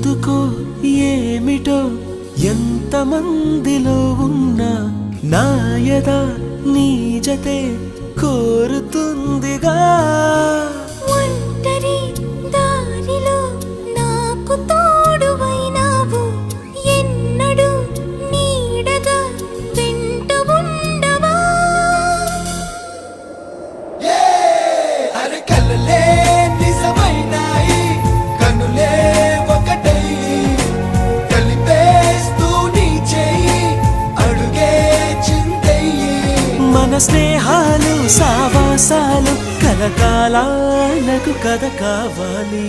ఎందుకో ఏమిటో ఎంతమందిలో ఉన్నా నా యద నీ జతే కోరుతుందిగా ఒంటరి దారిలో నాకు తోడువైనావు ఎన్నడూ నీడగా వెంట ఉండవా అరే కలలే నిజమైనాయి కనులే ఒకటై కలిపేస్తూ నీ చేయి అడుగే చిందయ్యి మన స్నేహాలు సావాసాలు కలకాలాలకు కథ కావాలి